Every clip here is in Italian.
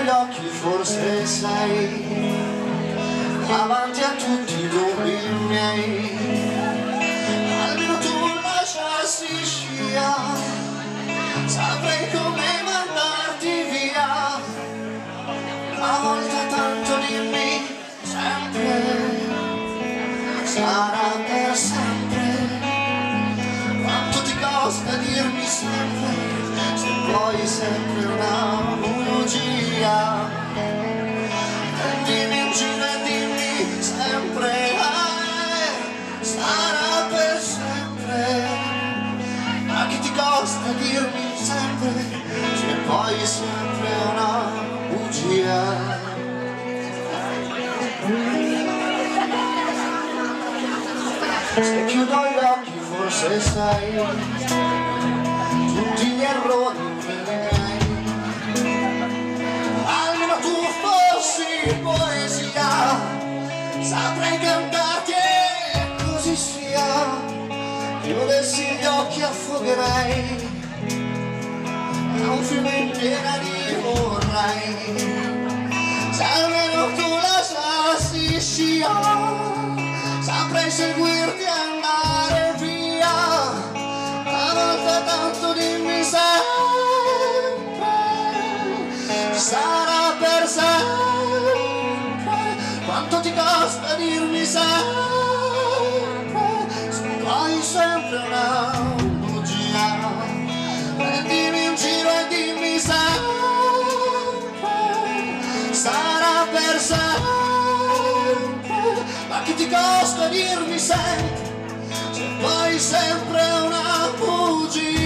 gli occhi forse sei davanti a tutti i dubbi miei, almeno tu lasciassi scia, saprei come mandarti via. Una volta tanto dimmi sempre, sarà per sempre. Quanto ti costa dirmi sempre, se poi sempre una bugia. Prendimi in giro e dimmi sempre, sarà per sempre. Ma che ti costa dirmi sempre, se poi sempre una bugia. Se chiudo gli occhi forse sai tutti gli errori miei, almeno tu fossi poesia, saprei cantarti e così sia. Chiudessi gli occhi affogherei a un fiume in piena di vorrei, se almeno tu lasciassi scia, saprei seguirti e andare via. Una volta tanto dimmi sempre, sarà per sempre. Quanto ti costa dirmi sempre, se poi sempre una bugia. Prendimi in giro e dimmi sempre, sarà per sempre. Ma che ti costa dirmi sempre, se poi sempre una bugia.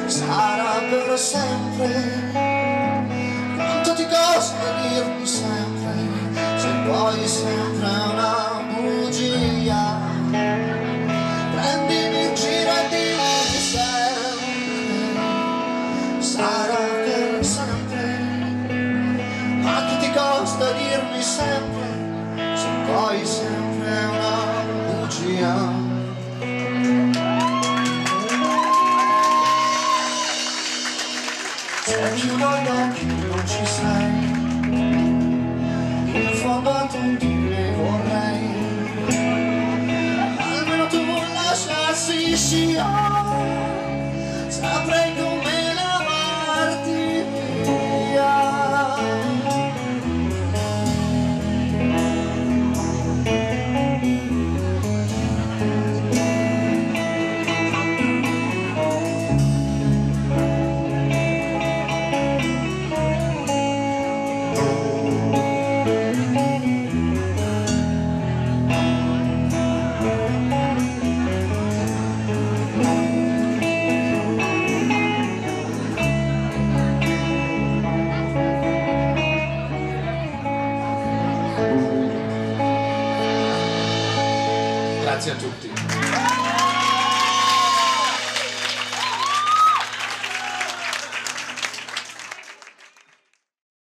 Sarà per sempre. Quanto ti costa dirmi sempre, se poi sempre una bugia. Prendimi in giro e dimmi sempre, sarà per sempre. Ma che ti costa dirmi sempre, se poi sempre una bugia. Se chiudo gli occhi non ci sei, in fondo a tutti ne vorrei, almeno tu lasciassi scia, saprei come lavarti via. Grazie a tutti.